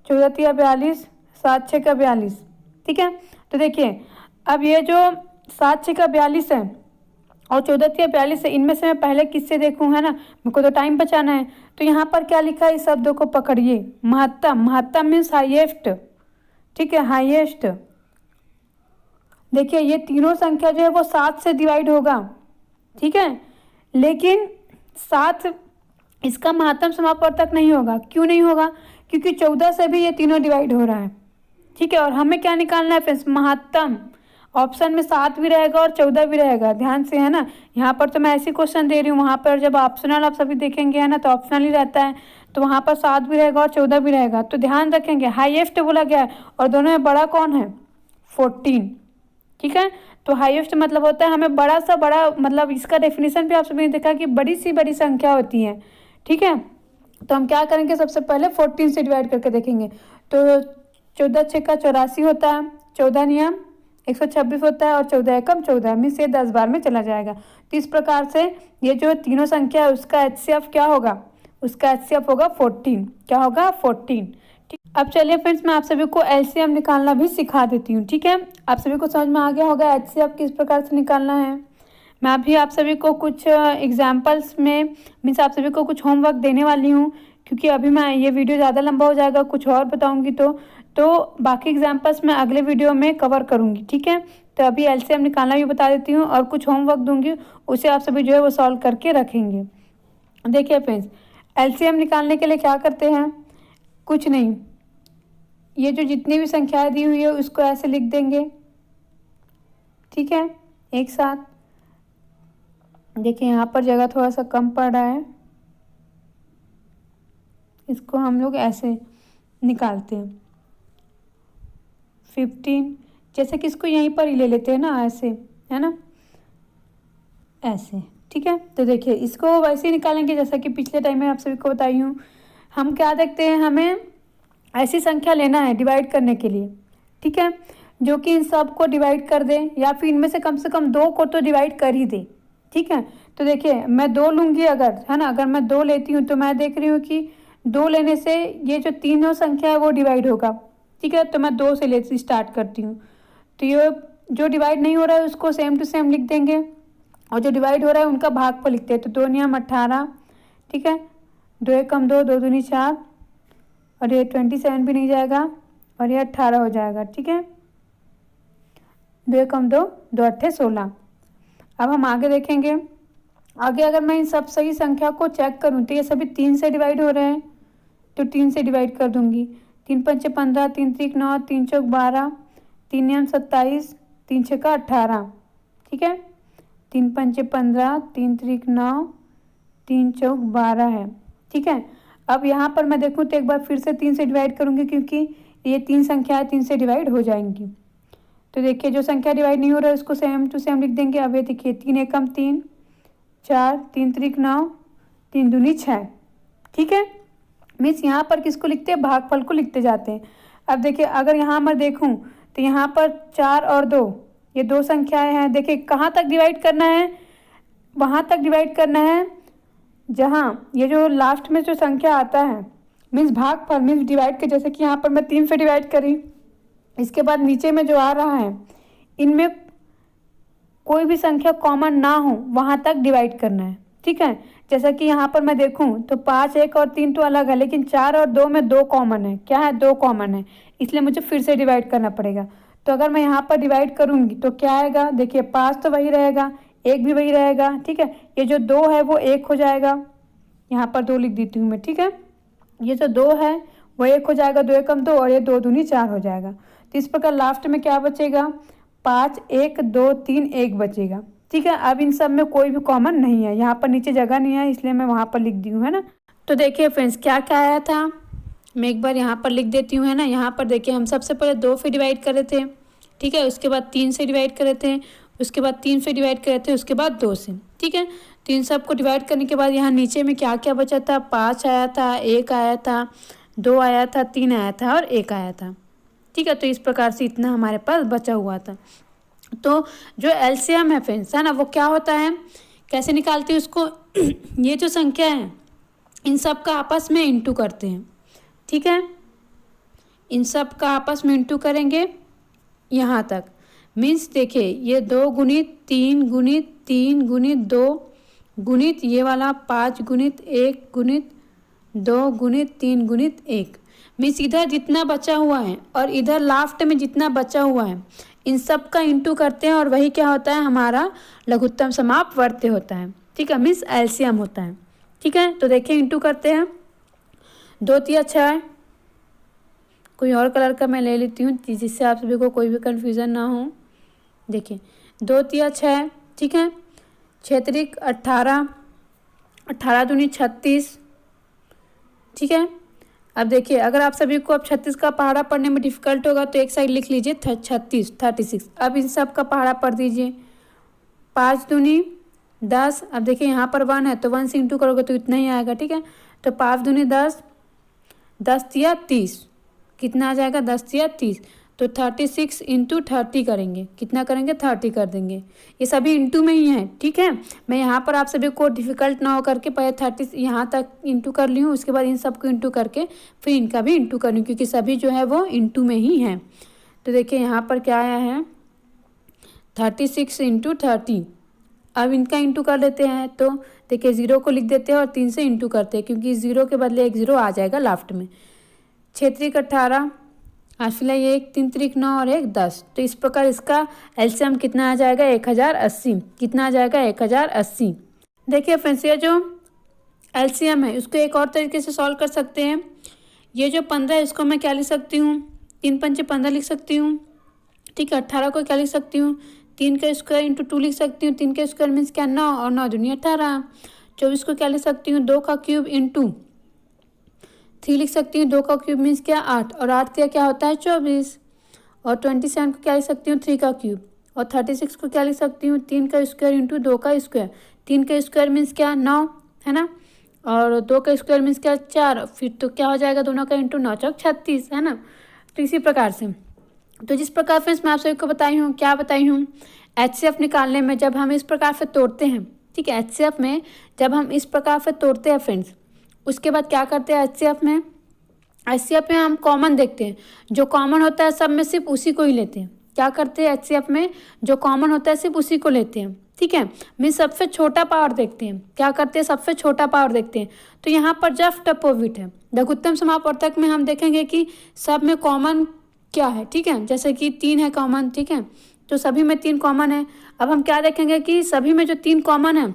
14 3 42, 7 6 का 42। ठीक है, तो देखिए अब ये जो 7 6 का 42 है और 14 3 42 है, इनमें से मैं पहले किससे देखूँ, है ना, मेरे को तो टाइम बचाना है। तो यहाँ पर क्या लिखा है, इस शब्दों को पकड़िए, महत्तम। महत्तम मीन्स हाईएस्ट। ठीक है, हाईएस्ट। देखिए ये तीनों संख्या जो है वो 7 से डिवाइड होगा। ठीक है, लेकिन 7 इसका महत्तम समापवर्तक नहीं होगा। क्यों नहीं होगा, क्योंकि 14 से भी ये तीनों डिवाइड हो रहा है। ठीक है, और हमें क्या निकालना है फ्रेंड्स, महत्तम। ऑप्शन में 7 भी रहेगा और 14 भी रहेगा, ध्यान से, है ना। यहाँ पर तो मैं ऐसी क्वेश्चन दे रही हूँ, वहाँ पर जब ऑप्शनल आप सभी देखेंगे, है ना, तो ऑप्शनल ही रहता है, तो वहाँ पर 7 भी रहेगा और 14 भी रहेगा। तो ध्यान रखेंगे, हाईएस्ट बोला गया है, और दोनों में बड़ा कौन है, 14। ठीक है, तो हाईएस्ट मतलब होता है हमें बड़ा सा बड़ा, मतलब इसका डेफिनेशन भी आप सभी ने देखा कि बड़ी सी बड़ी संख्या होती है। ठीक है, तो हम क्या करेंगे, सबसे पहले 14 से डिवाइड करके देखेंगे। तो 14 6 का 84 होता है, 14 नियम 126 होता है, और 14 एकम 14 मीन्स ये 10 बार में चला जाएगा। तो इस प्रकार से ये जो तीनों संख्या है उसका HCF क्या होगा, उसका HCF होगा 14। क्या होगा, 14। ठीक, अब चलिए फ्रेंड्स मैं आप सभी को LCM निकालना भी सिखा देती हूँ। ठीक है, आप सभी को समझ में आ गया होगा HCF किस प्रकार से निकालना है। मैं अभी आप सभी को कुछ एग्जाम्पल्स में मीन्स आप सभी को कुछ होमवर्क देने वाली हूँ, क्योंकि अभी मैं ये वीडियो ज़्यादा लंबा हो जाएगा, कुछ और बताऊँगी तो बाकी एग्जाम्पल्स मैं अगले वीडियो में कवर करूँगी। ठीक है, तो अभी LCM निकालना भी बता देती हूँ और कुछ होमवर्क दूँगी, उसे आप सभी जो है वो सॉल्व करके रखेंगे। देखिए फ्रेंड्स, LCM निकालने के लिए क्या करते हैं, कुछ नहीं, ये जो जितनी भी संख्याएं दी हुई है उसको ऐसे लिख देंगे। ठीक है, एक साथ। देखिए यहाँ पर जगह थोड़ा सा कम पड़ रहा है, इसको हम लोग ऐसे निकालते हैं 15, जैसे कि इसको यहीं पर ही ले लेते हैं ना, ऐसे है ना, ऐसे। ठीक है, तो देखिए इसको वैसे ही निकालेंगे जैसा कि पिछले टाइम में आप सभी को बताई हूँ। हम क्या देखते हैं, हमें ऐसी संख्या लेना है डिवाइड करने के लिए। ठीक है, जो कि इन सब को डिवाइड कर दे, या फिर इनमें से कम 2 को तो डिवाइड कर ही दे। ठीक है, तो देखिए मैं 2 लूँगी अगर, है ना, अगर मैं 2 लेती हूँ तो मैं देख रही हूँ कि 2 लेने से ये जो तीनों संख्या है वो डिवाइड होगा। ठीक है, तो मैं 2 से लेती स्टार्ट करती हूँ। तो ये जो डिवाइड नहीं हो रहा है उसको सेम टू सेम लिख देंगे, और जो डिवाइड हो रहा है उनका भाग पर लिखते हैं। तो 2 नियम 18। ठीक है, 2 एकम 2, 2 दूनी 4, और ये 27 भी नहीं जाएगा, और ये 18 हो जाएगा। ठीक है, 2 एकम 2, 2 अट्ठे 16। अब हम आगे देखेंगे। आगे अगर मैं इन सब सही संख्या को चेक करूं तो ये सभी 3 से डिवाइड हो रहे हैं, तो 3 से डिवाइड कर दूंगी। 3 पंचे 15, 3 त्रिक 9, 3 चौक 12, 3 नियम 27, 3 छक्का 18। ठीक है, 3 पंचे 15, 3 त्रिक 9, 3 चौक 12 है। ठीक है, अब यहाँ पर मैं देखूँ तो एक बार फिर से 3 से डिवाइड करूँगी, क्योंकि ये 3 संख्या 3 से डिवाइड हो जाएंगी। तो देखिए जो संख्या डिवाइड नहीं हो रहा है उसको सेम टू सेम लिख देंगे। अब ये देखिए 3 एकम 3, 4, 3 त्रिक 9, 3 दूनी 6। ठीक है, मीन्स यहाँ पर किसको लिखते हैं, भागफल को लिखते जाते हैं। अब देखिए अगर यहाँ मैं देखूँ तो यहाँ पर 4 और 2, ये 2 संख्याएं हैं। देखिए कहाँ तक डिवाइड करना है, वहाँ तक डिवाइड करना है जहाँ ये जो लास्ट में जो संख्या आता है, मीन्स भागफल मीन्स डिवाइड के, जैसे कि यहाँ पर मैं 3 से डिवाइड करी, इसके बाद नीचे में जो आ रहा है इनमें कोई भी संख्या कॉमन ना हो वहाँ तक डिवाइड करना है। ठीक है, जैसा कि यहाँ पर मैं देखूँ तो 5, 1 और 3 तो अलग है, लेकिन 4 और 2 में 2 कॉमन है। क्या है, 2 कॉमन है, इसलिए मुझे फिर से डिवाइड करना पड़ेगा। तो अगर मैं यहाँ पर डिवाइड करूँगी तो क्या आएगा, देखिए 5 तो वही रहेगा, 1 भी वही रहेगा। ठीक है, ये जो 2 है वो 1 हो जाएगा, यहाँ पर 2 लिख देती हूँ मैं। ठीक है, ये जो 2 है वो 1 हो जाएगा, 2 एकम 2, और ये 2 दूनी 4 हो जाएगा। तो इस प्रकार लास्ट में क्या बचेगा, 5, 1, 2, 3, 1 बचेगा। ठीक है, अब इन सब में कोई भी कॉमन नहीं है, यहाँ पर नीचे जगह नहीं है इसलिए मैं वहाँ पर लिख दी हूँ, है ना। तो देखिए फ्रेंड्स क्या क्या आया था, मैं एक बार यहाँ पर लिख देती हूँ, है ना। यहाँ पर देखिए हम सबसे पहले 2 से डिवाइड कर रहे थे। ठीक है, उसके बाद 3 से डिवाइड कर रहे थे, उसके बाद 3 से डिवाइड कर रहे थे, उसके बाद 2 से। ठीक है, तो इन सबको डिवाइड करने के बाद यहाँ नीचे में क्या क्या बचा था, 5 आया था, 1 आया था, 2 आया था, 3 आया था और 1 आया था। ठीक है, तो इस प्रकार से इतना हमारे पास बचा हुआ था। तो जो एलसीएम है फ्रेंड्स, है ना, वो क्या होता है, कैसे निकालते हैं उसको ये जो संख्या है इन सब का आपस में इंटू करते हैं। ठीक है, इन सब का आपस में इंटू करेंगे यहाँ तक, मीन्स देखिए ये 2 गुणित 3 गुणित 3 गुणित 2 गुणित ये वाला 5 गुणित 1 गुणित 2 गुणित 3 गुणित 1, मीन्स इधर जितना बचा हुआ है और इधर लास्ट में जितना बचा हुआ है इन सब का इंटू करते हैं, और वही क्या होता है, हमारा लघुत्तम समापवर्त्य होता है। ठीक है, मीन्स एलसीएम होता है। ठीक है, तो देखिए इंटू करते हैं, 2 तिया 6, कोई और कलर का मैं ले लेती हूँ जिससे आप सभी को कोई भी कन्फ्यूज़न ना हो। देखिए 2 तिया 6, ठीक है, 6 त्रिक 18, 18 दूनी 36। ठीक है, अब देखिए अगर आप सभी को अब 36 का पहाड़ा पढ़ने में डिफिकल्ट होगा तो एक साइड लिख लीजिए 36। अब इन सब का पहाड़ा पढ़ दीजिए, 5 दूनी 10। अब देखिए यहाँ पर 1 है तो 1 से इंटू करोगे तो इतना ही आएगा। ठीक है, तो 5 दूनी 10, 10 तिया 30, कितना आ जाएगा, 10 तिया 30। तो 36 इंटू 30 करेंगे, कितना करेंगे, 30 कर देंगे। ये सभी इंटू में ही है। ठीक है, मैं यहाँ पर आप सभी को डिफिकल्ट ना हो करके पहले 30 यहाँ तक इंटू कर ली हूँ, उसके बाद इन सबको इंटू करके फिर इनका भी इंटू कर लूँ, क्योंकि सभी जो है वो इंटू में ही हैं। तो देखिए यहाँ पर क्या आया है, 36 इंटू 30। अब इनका इंटू कर लेते हैं, तो देखिए 0 को लिख देते हैं और 3 से इंटू करते हैं, क्योंकि 0 के बदले एक 0 आ जाएगा लास्ट में। 6 त्रिक 18, आज फिलहाल ये 1 3 त्रिक 9 और 1 10। तो इस प्रकार इसका एलसीएम कितना आ जाएगा, 1080। कितना आ जाएगा, 1080। देखिए फ्रेंड्स ये जो एलसीएम है उसको एक और तरीके से सॉल्व कर सकते हैं। ये जो 15 इसको मैं क्या लिख सकती हूँ, 3 पंचे 15 लिख सकती हूँ। ठीक है, 18 को क्या लिख सकती हूँ, 3 का स्क्वायर इंटू 2 लिख सकती हूँ। 3 का स्क्वायर मीन्स क्या, 9, और 9 दूनी 18। 24 को क्या लिख सकती हूँ, 2 का क्यूब इंटू 3 लिख सकती हूँ। 2 का क्यूब मीन्स क्या, 8, और 8 का क्या होता है, 24। और 27 को क्या लिख सकती हूँ, 3 का क्यूब, और 36 को क्या लिख सकती हूँ, 3 का स्क्वायर इंटू 2 का स्क्वायर। 3 का स्क्वायर मीन्स क्या, 9 है ना, और 2 का स्क्वायर मीन्स क्या, 4। फिर तो क्या हो जाएगा, दोनों का इंटू 9 चौक 36 है ना। तो इसी प्रकार से, तो जिस प्रकार फ्रेंड्स मैं आप सभी को बताई हूँ, क्या बताई हूँ, HCF निकालने में जब हम इस प्रकार से तोड़ते हैं, ठीक है, HCF में जब हम इस प्रकार से तोड़ते हैं फ्रेंड्स, उसके बाद क्या करते हैं, HCF में हम कॉमन देखते हैं, जो कॉमन होता है सब में सिर्फ उसी को ही लेते हैं। क्या करते हैं, HCF में जो कॉमन होता है सिर्फ उसी को लेते हैं, ठीक है, मीन्स सबसे छोटा पावर देखते हैं। क्या करते हैं, सबसे छोटा पावर देखते हैं। तो यहाँ पर जस्ट अपोजिट है, लघुत्तम समापवर्तक में हम देखेंगे कि सब में कॉमन क्या है, ठीक है, जैसे कि 3 है कॉमन, ठीक है, तो सभी में 3 कॉमन है। अब हम क्या देखेंगे कि सभी में जो 3 कॉमन है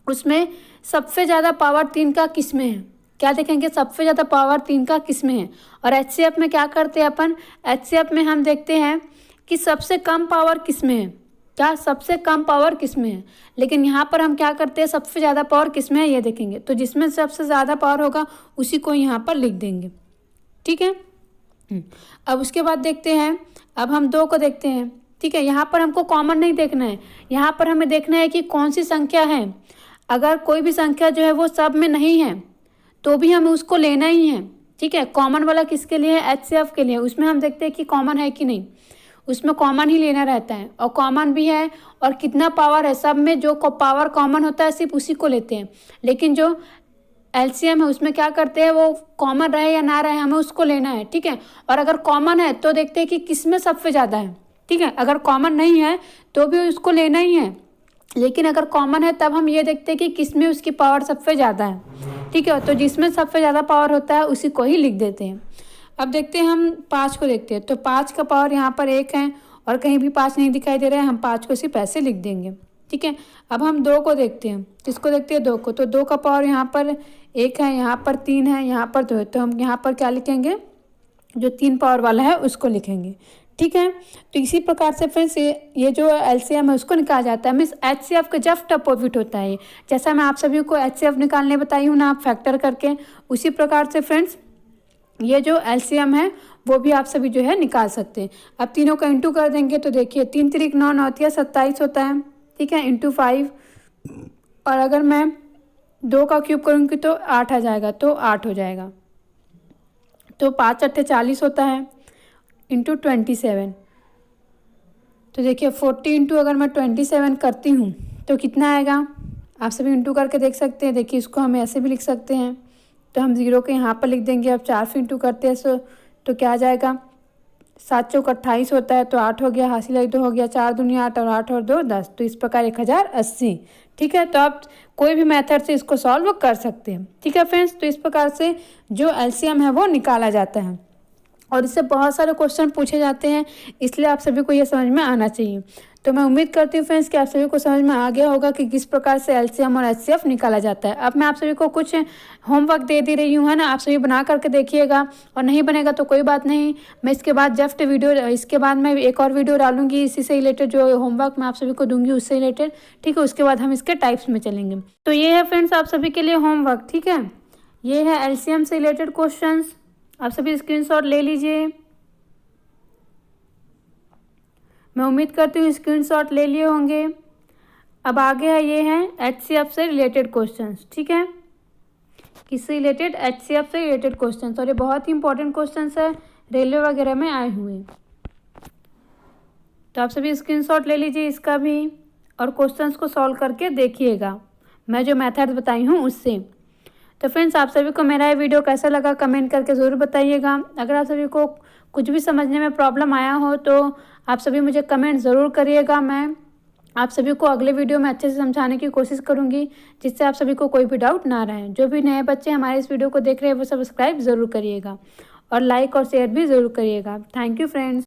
उसमें सबसे ज़्यादा पावर 3 का किस में है। क्या देखेंगे, सबसे ज़्यादा पावर 3 का किस में है। और HCF में क्या करते हैं अपन, HCF में हम देखते हैं कि सबसे कम पावर किस में है, क्या सबसे कम पावर किस में है। लेकिन यहाँ पर हम क्या करते हैं, सबसे ज़्यादा पावर किस में है ये देखेंगे। तो जिसमें सबसे ज़्यादा पावर होगा उसी को यहाँ पर लिख देंगे, ठीक है। अब उसके बाद देखते हैं, अब हम 2 को देखते हैं, ठीक है। यहाँ पर हमको कॉमन नहीं देखना है, यहाँ पर हमें देखना है कि कौन सी संख्या है। अगर कोई भी संख्या जो है वो सब में नहीं है तो भी हमें उसको लेना ही है, ठीक है। कॉमन वाला किसके लिए है, HCF के लिए। उसमें हम देखते हैं कि कॉमन है कि नहीं, उसमें कॉमन ही लेना रहता है, और कॉमन भी है और कितना पावर है, सब में जो पावर कॉमन होता है सिर्फ उसी को लेते हैं। लेकिन जो LCM है उसमें क्या करते हैं, वो कॉमन रहे या ना रहे हमें उसको लेना है, ठीक है। और अगर कॉमन है तो देखते हैं कि किस में सबसे ज़्यादा है, ठीक है। अगर कॉमन नहीं है तो भी उसको लेना ही है, लेकिन अगर कॉमन है तब हम ये देखते हैं कि किस में उसकी पावर सबसे ज़्यादा है, ठीक है। तो जिसमें सबसे ज़्यादा पावर होता है उसी को ही लिख देते हैं। अब देखते हैं हम 5 को देखते हैं। तो 5 का पावर यहाँ पर 1 है और कहीं भी 5 नहीं दिखाई दे रहा है, हम 5 को सिर्फ ऐसे लिख देंगे, ठीक है। अब हम 2 को देखते हैं, किसको देखते हैं, 2 को। तो 2 का पावर यहाँ पर 1 है, यहाँ पर 3 है, यहाँ पर 2 है। तो हम यहाँ पर क्या लिखेंगे, जो 3 पावर वाला है उसको लिखेंगे, ठीक है। तो इसी प्रकार से फ्रेंड्स ये जो LCM है उसको निकाला जाता है, मीन्स HCF का जस्ट अपोजिट होता है। जैसा मैं आप सभी को HCF निकालने बताई हूँ ना, आप फैक्टर करके, उसी प्रकार से फ्रेंड्स ये जो LCM है वो भी आप सभी जो है निकाल सकते हैं। अब तीनों का इंटू कर देंगे तो देखिए 3 3 9 9 27 होता है, ठीक है, इंटू 5। और अगर मैं 2 का क्यूब करूँगी तो 8 आ जाएगा, तो 8 हो जाएगा। तो 5 8 40 होता है, इंटू 27। तो देखिए 40 इंटू अगर मैं 27 करती हूँ तो कितना आएगा, आप सभी इंटू करके देख सकते हैं। देखिए इसको हम ऐसे भी लिख सकते हैं, तो हम 0 के यहाँ पर लिख देंगे। अब 4 से इंटू करते हैं तो क्या आ जाएगा, 7 चौक 28 होता है, तो 8 हो गया, हासिल 2 हो गया, 4 दूनी 8 और 8 और 2 10। तो इस प्रकार 1080, ठीक है। तो आप कोई भी मेथड से इसको सॉल्व कर सकते हैं, ठीक है फ्रेंड्स। तो इस प्रकार से जो LCM है वो निकाला जाता है और इससे बहुत सारे क्वेश्चन पूछे जाते हैं, इसलिए आप सभी को ये समझ में आना चाहिए। तो मैं उम्मीद करती हूँ फ्रेंड्स कि आप सभी को समझ में आ गया होगा कि किस प्रकार से LCM और HCF निकाला जाता है। अब मैं आप सभी को कुछ होमवर्क दे रही हूँ, है ना, आप सभी बना करके देखिएगा, और नहीं बनेगा तो कोई बात नहीं, मैं इसके बाद जस्ट वीडियो, इसके बाद मैं एक और वीडियो डालूंगी इसी से रिलेटेड, जो होमवर्क मैं आप सभी को दूंगी उससे रिलेटेड, ठीक है। उसके बाद हम इसके टाइप्स में चलेंगे। तो ये है फ्रेंड्स आप सभी के लिए होमवर्क, ठीक है। ये है LCM से रिलेटेड क्वेश्चन, आप सभी स्क्रीनशॉट ले लीजिए। मैं उम्मीद करती हूँ स्क्रीनशॉट ले लिए होंगे। अब आगे है, ये हैं HCF से रिलेटेड क्वेश्चंस, ठीक है, किससे रिलेटेड, HCF से रिलेटेड क्वेश्चंस, और ये बहुत ही इंपॉर्टेंट क्वेश्चंस है, रेलवे वगैरह में आए हुए। तो आप सभी स्क्रीनशॉट ले लीजिए इसका भी, और क्वेश्चंस को सॉल्व करके देखिएगा मैं जो मेथड बताई हूँ उससे। तो फ्रेंड्स आप सभी को मेरा ये वीडियो कैसा लगा कमेंट करके ज़रूर बताइएगा। अगर आप सभी को कुछ भी समझने में प्रॉब्लम आया हो तो आप सभी मुझे कमेंट ज़रूर करिएगा। मैं आप सभी को अगले वीडियो में अच्छे से समझाने की कोशिश करूंगी, जिससे आप सभी को कोई भी डाउट ना रहे। जो भी नए बच्चे हमारे इस वीडियो को देख रहे हैं वो सब्सक्राइब ज़रूर करिएगा और लाइक और शेयर भी ज़रूर करिएगा। Thank you friends.